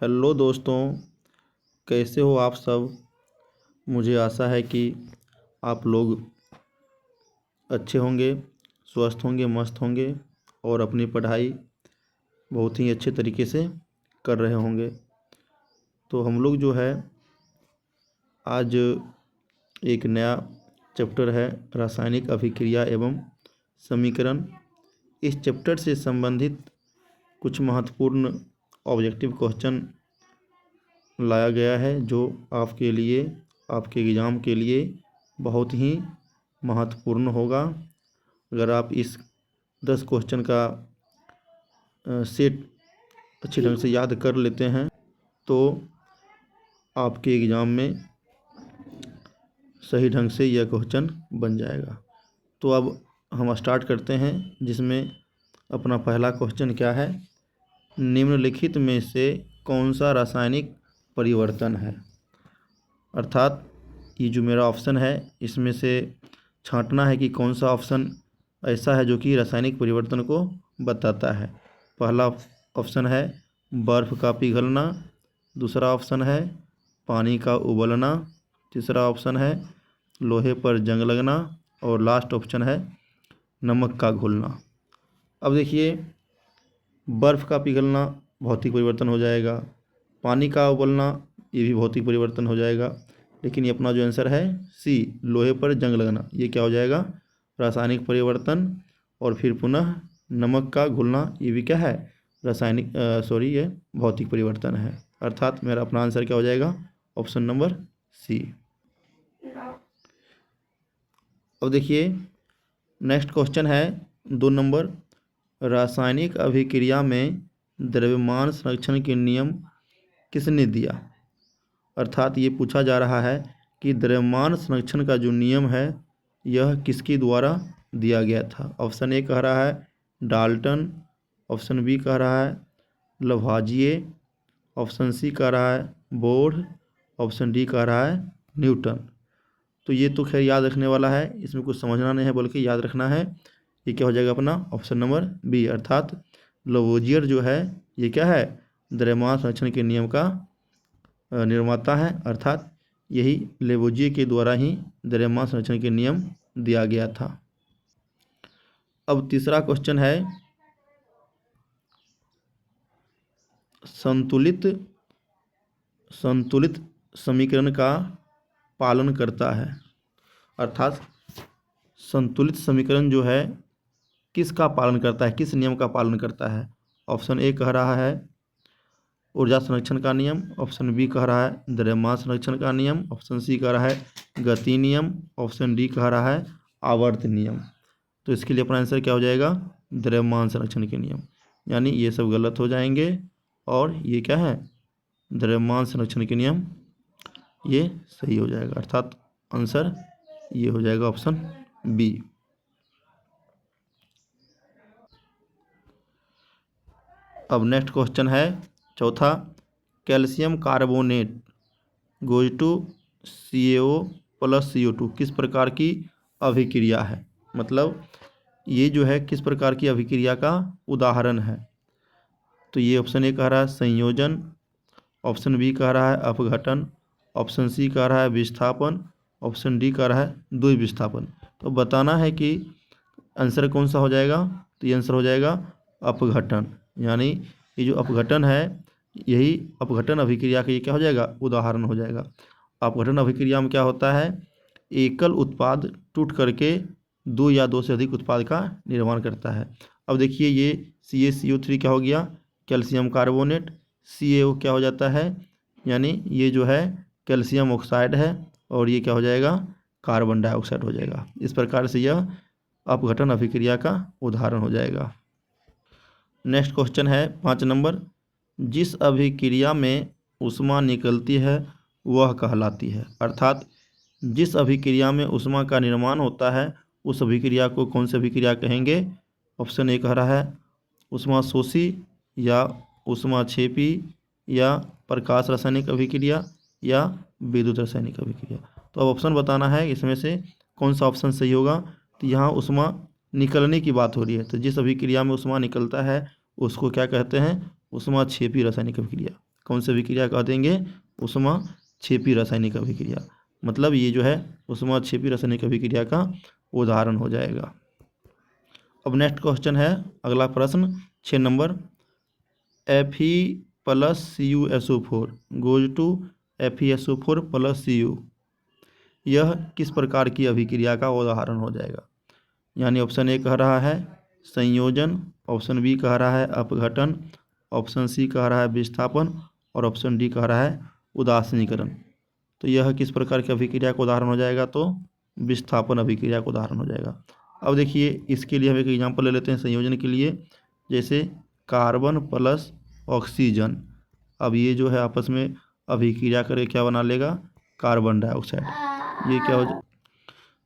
Hello दोस्तों, कैसे हो आप सब। मुझे आशा है कि आप लोग अच्छे होंगे, स्वस्थ होंगे, मस्त होंगे और अपनी पढ़ाई बहुत ही अच्छे तरीके से कर रहे होंगे। तो हम लोग जो है आज एक नया चैप्टर है रासायनिक अभिक्रिया एवं समीकरण। इस चैप्टर से संबंधित कुछ महत्वपूर्ण ऑब्जेक्टिव क्वेश्चन लाया गया है जो आपके लिए, आपके एग्ज़ाम के लिए बहुत ही महत्वपूर्ण होगा। अगर आप इस 10 क्वेश्चन का सेट अच्छी ढंग से याद कर लेते हैं तो आपके एग्ज़ाम में सही ढंग से यह क्वेश्चन बन जाएगा। तो अब हम स्टार्ट करते हैं, जिसमें अपना पहला क्वेश्चन क्या है, निम्नलिखित में से कौन सा रासायनिक परिवर्तन है। अर्थात ये जो मेरा ऑप्शन है इसमें से छांटना है कि कौन सा ऑप्शन ऐसा है जो कि रासायनिक परिवर्तन को बताता है। पहला ऑप्शन है बर्फ़ का पिघलना, दूसरा ऑप्शन है पानी का उबलना, तीसरा ऑप्शन है लोहे पर जंग लगना और लास्ट ऑप्शन है नमक का घुलना। अब देखिए, बर्फ़ का पिघलना भौतिक परिवर्तन हो जाएगा, पानी का उबलना ये भी भौतिक परिवर्तन हो जाएगा, लेकिन ये अपना जो आंसर है सी, लोहे पर जंग लगना, ये क्या हो जाएगा, रासायनिक परिवर्तन। और फिर पुनः नमक का घुलना, ये भी क्या है, रासायनिक ये भौतिक परिवर्तन है। अर्थात मेरा अपना आंसर क्या हो जाएगा, ऑप्शन नंबर सी। अब देखिए नेक्स्ट क्वेश्चन है 2 नंबर, रासायनिक अभिक्रिया में द्रव्यमान संरक्षण के नियम किसने दिया। अर्थात ये पूछा जा रहा है कि द्रव्यमान संरक्षण का जो नियम है यह किसके द्वारा दिया गया था। ऑप्शन ए कह रहा है डाल्टन, ऑप्शन बी कह रहा है लवाजिए, ऑप्शन सी कह रहा है बोर्ड, ऑप्शन डी कह रहा है न्यूटन। तो ये तो खैर याद रखने वाला है, इसमें कुछ समझना नहीं है बल्कि याद रखना है। ये क्या हो जाएगा अपना ऑप्शन नंबर बी, अर्थात लवोजियर जो है ये क्या है, द्रव्यमान संरक्षण के नियम का निर्माता है। अर्थात यही लेवोजिए के द्वारा ही द्रव्यमान संरक्षण के नियम दिया गया था। अब तीसरा क्वेश्चन है संतुलित समीकरण का पालन करता है। अर्थात संतुलित समीकरण जो है किसका पालन करता है, किस नियम का पालन करता है। ऑप्शन ए कह रहा है ऊर्जा संरक्षण का नियम, ऑप्शन बी कह रहा है द्रव्यमान संरक्षण का नियम, ऑप्शन सी कह रहा है गति नियम, ऑप्शन डी कह रहा है आवर्त नियम। तो इसके लिए अपना आंसर क्या हो जाएगा, द्रव्यमान संरक्षण के नियम। यानी ये सब गलत हो जाएंगे और ये क्या है, द्रव्यमान संरक्षण के नियम ये सही हो जाएगा। अर्थात आंसर ये हो जाएगा ऑप्शन बी। अब नेक्स्ट क्वेश्चन है चौथा, calcium carbonate goes to CaO plus CO2 किस प्रकार की अभिक्रिया है। मतलब ये जो है किस प्रकार की अभिक्रिया का उदाहरण है। तो ये ऑप्शन ए कह रहा है संयोजन, ऑप्शन बी कह रहा है अपघटन, ऑप्शन सी कह रहा है विस्थापन, ऑप्शन डी कह रहा है द्विविस्थापन। तो बताना है कि आंसर कौन सा हो जाएगा। तो ये आंसर हो जाएगा अपघटन। यानी ये जो अपघटन है यही अपघटन अभिक्रिया का ये क्या हो जाएगा, उदाहरण हो जाएगा। अपघटन अभिक्रिया में क्या होता है, एकल उत्पाद टूट करके 2 या 2 से अधिक उत्पाद का निर्माण करता है। अब देखिए ये CaCO3 क्या हो गया, कैल्शियम कार्बोनेट, CaO क्या हो जाता है, यानी ये जो है कैल्शियम ऑक्साइड है और ये क्या हो जाएगा, कार्बन डाइऑक्साइड हो जाएगा। इस प्रकार से यह अपघटन अभिक्रिया का उदाहरण हो जाएगा। नेक्स्ट क्वेश्चन है 5 नंबर, जिस अभिक्रिया में ऊष्मा निकलती है वह कहलाती है। अर्थात जिस अभिक्रिया में ऊष्मा का निर्माण होता है उस अभिक्रिया को कौन सी अभिक्रिया कहेंगे। ऑप्शन ए कह रहा है ऊष्मा शोषी या ऊष्मा क्षेपी या प्रकाश रासायनिक अभिक्रिया या विद्युत रासायनिक अभिक्रिया। तो अब ऑप्शन बताना है इसमें से कौन सा ऑप्शन सही होगा। तो यहाँ ऊष्मा निकलने की बात हो रही है, तो जिस अभिक्रिया में ऊष्मा निकलता है उसको क्या कहते हैं, ऊष्मा क्षेपी रासायनिक अभिक्रिया कौन सी अभिक्रिया कह देंगे? ऊष्माक्षेपी रासायनिक अभिक्रिया। मतलब ये जो है ऊष्माक्षेपी रासायनिक अभिक्रिया का उदाहरण हो जाएगा। अब नेक्स्ट क्वेश्चन है, अगला प्रश्न 6 number, Fe+CuSO4 goes to FeSO4 + Cu, यह किस प्रकार की अभिक्रिया का उदाहरण हो जाएगा? यानी ऑप्शन ए कह रहा है संयोजन, ऑप्शन बी कह रहा है अपघटन, ऑप्शन सी कह रहा है विस्थापन और ऑप्शन डी कह रहा है उदासीनीकरण। तो यह किस प्रकार की अभिक्रिया का उदाहरण हो जाएगा? तो विस्थापन अभिक्रिया का उदाहरण हो जाएगा। अब देखिए इसके लिए हम एक एग्जाम्पल ले लेते हैं संयोजन के लिए, जैसे कार्बन प्लस ऑक्सीजन। अब ये जो है आपस में अभिक्रिया करके क्या बना लेगा? Carbon dioxide. ये क्या हो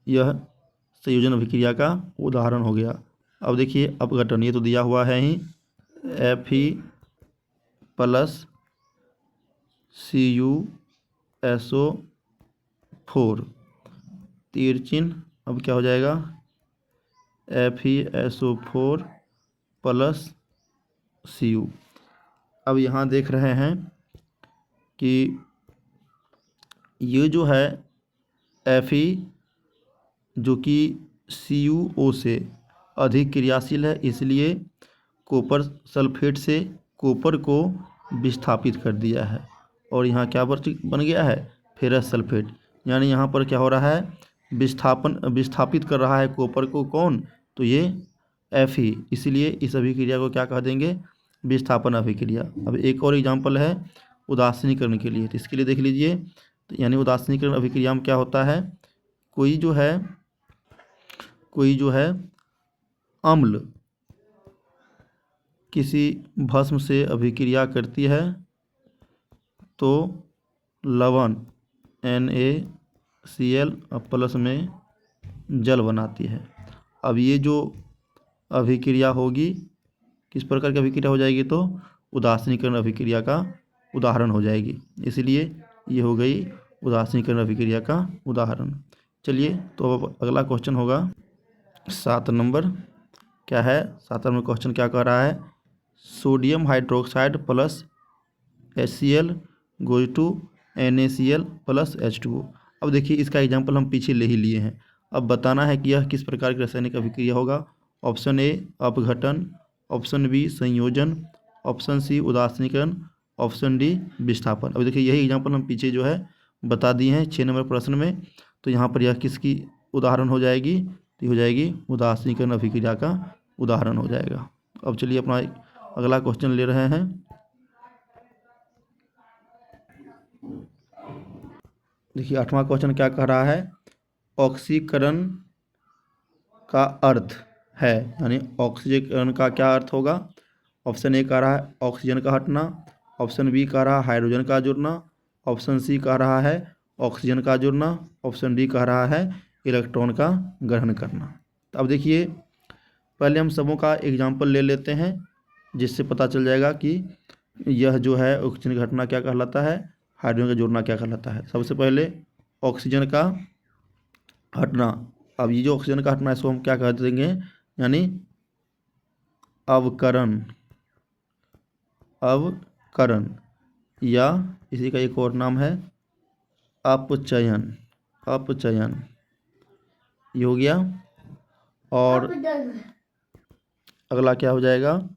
यह संयोजन अभिक्रिया का उदाहरण हो गया। अब देखिए अपघटन, ये तो दिया हुआ है ही, Fe+CuSO4 तीर चिन्ह, अब क्या हो जाएगा? FeSO4 + Cu। अब यहाँ देख रहे हैं कि ये जो है Fe जो कि CuO से अधिक क्रियाशील है, इसलिए कॉपर सल्फेट से कॉपर को विस्थापित कर दिया है और यहाँ क्या बन गया है? Ferrous sulphate. यानी यहाँ पर क्या हो रहा है? विस्थापित कर रहा है कॉपर को। कौन? तो ये Fe। इसलिए इस अभिक्रिया को क्या कह देंगे? विस्थापन अभिक्रिया। अब एक और एग्जाम्पल है उदासीनीकरण के लिए, तो इसके लिए देख लीजिए। तो यानी उदासीनीकरण अभिक्रिया में क्या होता है? कोई जो है अम्ल किसी भस्म से अभिक्रिया करती है तो लवण NaCl प्लस में जल बनाती है। अब ये जो अभिक्रिया होगी किस प्रकार की अभिक्रिया हो जाएगी? तो उदासीनीकरण अभिक्रिया का उदाहरण हो जाएगी। इसलिए ये हो गई उदासीनीकरण अभिक्रिया का उदाहरण। चलिए तो अब अगला क्वेश्चन होगा 7 नंबर। क्या है 7 नंबर क्वेश्चन? क्या कह रहा है? Sodium hydroxide plus HCl goes to NaCl + H2O। अब देखिए इसका एग्जाम्पल हम पीछे ले ही लिए हैं। अब बताना है कि यह किस प्रकार की रासायनिक अभिक्रिया होगा। ऑप्शन ए अपघटन, ऑप्शन बी संयोजन, ऑप्शन सी उदासीनीकरण, ऑप्शन डी विस्थापन। अब देखिए यही एग्जाम्पल हम पीछे जो है बता दिए हैं 6 नंबर प्रश्न में। तो यहाँ पर यह किसकी उदाहरण हो जाएगी? तो हो जाएगी उदासीनीकरण अभिक्रिया का उदाहरण हो जाएगा। अब चलिए अपना अगला क्वेश्चन ले रहे हैं। देखिए 8वां क्वेश्चन क्या कह रहा है? ऑक्सीकरण का अर्थ है, यानी ऑक्सीकरण का क्या अर्थ होगा? ऑप्शन ए कह रहा है ऑक्सीजन का हटना, ऑप्शन बी कह रहा है हाइड्रोजन का जुड़ना, ऑप्शन सी कह रहा है ऑक्सीजन का जुड़ना, ऑप्शन डी कह रहा है इलेक्ट्रॉन का ग्रहण करना। तो अब देखिए पहले हम सबों का एग्जाम्पल ले लेते हैं, जिससे पता चल जाएगा कि यह जो है ऑक्सीजन का हटना क्या कहलाता है, हाइड्रोजन का जुड़ना क्या कहलाता है। सबसे पहले ऑक्सीजन का हटना। अब ये जो ऑक्सीजन का हटना है इसको हम क्या कह देंगे? यानी अवकरण या इसी का एक और नाम है अपचयन। ये हो गया। और अगला क्या हो जाएगा?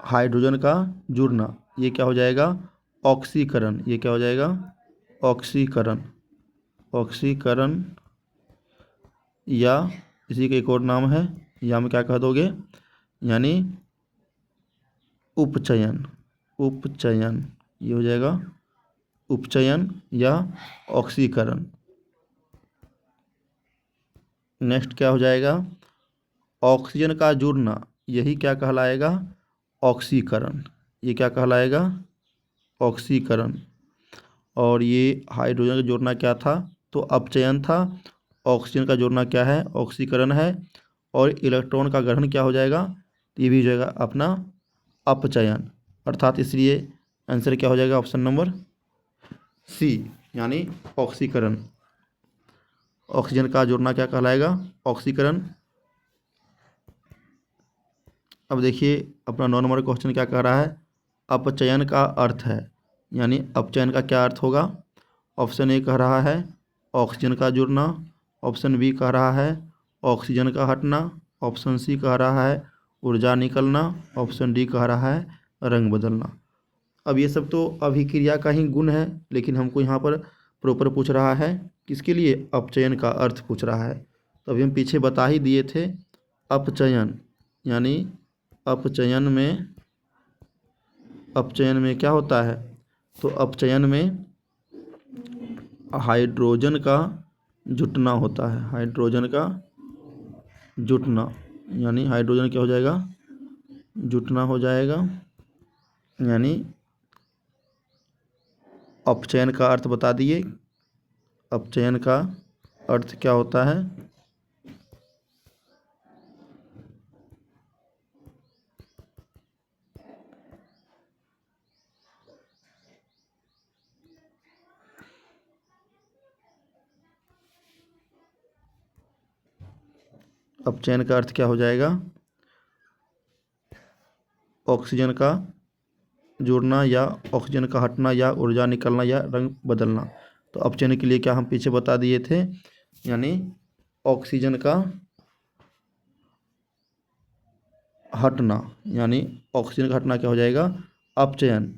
हाइड्रोजन का जुड़ना। ये क्या हो जाएगा? ऑक्सीकरण। ये क्या हो जाएगा? ऑक्सीकरण या इसी का एक और नाम है, या में क्या कह दोगे? यानी उपचयन। ये हो जाएगा उपचयन या ऑक्सीकरण। नेक्स्ट क्या हो जाएगा? ऑक्सीजन का जुड़ना, यही क्या कहलाएगा? ऑक्सीकरण। ये क्या कहलाएगा? ऑक्सीकरण। और ये हाइड्रोजन का जोड़ना क्या था? तो अपचयन था। ऑक्सीजन का जोड़ना क्या है? ऑक्सीकरण है। और इलेक्ट्रॉन का ग्रहण क्या हो जाएगा? ये भी हो जाएगा अपना अपचयन। अर्थात इसलिए आंसर क्या हो जाएगा? ऑप्शन नंबर सी, यानी ऑक्सीकरण। ऑक्सीजन का जोड़ना क्या कहलाएगा? ऑक्सीकरण। अब देखिए अपना 9 नंबर क्वेश्चन क्या कह रहा है? अपचयन का अर्थ है। यानी अपचयन का क्या अर्थ होगा? ऑप्शन ए कह रहा है ऑक्सीजन का जुड़ना, ऑप्शन बी कह रहा है ऑक्सीजन का हटना, ऑप्शन सी कह रहा है ऊर्जा निकलना, ऑप्शन डी कह रहा है रंग बदलना। अब ये सब तो अभिक्रिया का ही गुण है, लेकिन हमको यहाँ पर प्रॉपर पूछ रहा है किसके लिए? अपचयन का अर्थ पूछ रहा है। तो अभी हम पीछे बता ही दिए थे अपचयन, यानी अपचयन में क्या होता है? तो अपचयन में हाइड्रोजन का जुटना होता है, हाइड्रोजन का जुटना, यानी हाइड्रोजन क्या हो जाएगा? जुटना हो जाएगा। यानी अपचयन का अर्थ बता दिए, अपचयन का अर्थ क्या होता है? अपचयन का अर्थ क्या हो जाएगा? ऑक्सीजन का जुड़ना या ऑक्सीजन का हटना या ऊर्जा निकलना या रंग बदलना। तो अपचयन के लिए क्या हम पीछे बता दिए थे, यानी ऑक्सीजन का हटना, यानी ऑक्सीजन का हटना क्या हो जाएगा? अपचयन।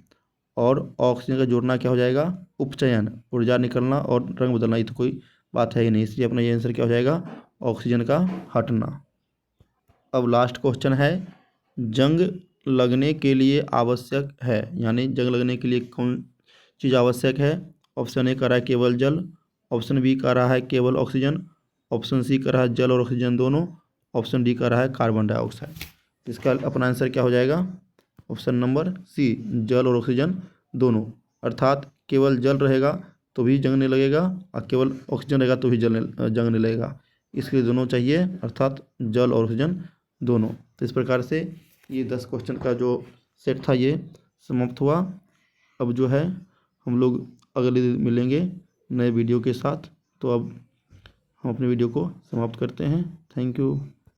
और ऑक्सीजन का जुड़ना क्या हो जाएगा? उपचयन। ऊर्जा निकलना और रंग बदलना ये तो कोई बात है ही नहीं, इसलिए अपना ये आंसर क्या हो जाएगा? ऑक्सीजन का हटना। अब लास्ट क्वेश्चन है, जंग लगने के लिए आवश्यक है, यानी जंग लगने के लिए कौन चीज़ आवश्यक है? ऑप्शन ए कह रहा है केवल जल, ऑप्शन बी कह रहा है केवल ऑक्सीजन, ऑप्शन सी कह रहा है जल और ऑक्सीजन दोनों, ऑप्शन डी कह रहा है कार्बन डाइऑक्साइड। इसका अपना आंसर क्या हो जाएगा? ऑप्शन नंबर सी, जल और ऑक्सीजन दोनों। अर्थात केवल जल रहेगा तो भी जंग नहीं लगेगा और केवल ऑक्सीजन रहेगा तो भी जंग नहीं लगेगा, इसके लिए दोनों चाहिए, अर्थात जल और ऑक्सीजन दोनों। तो इस प्रकार से ये 10 क्वेश्चन का जो सेट था ये समाप्त हुआ। अब जो है हम लोग अगले दिन मिलेंगे नए वीडियो के साथ। तो अब हम अपने वीडियो को समाप्त करते हैं। Thank you.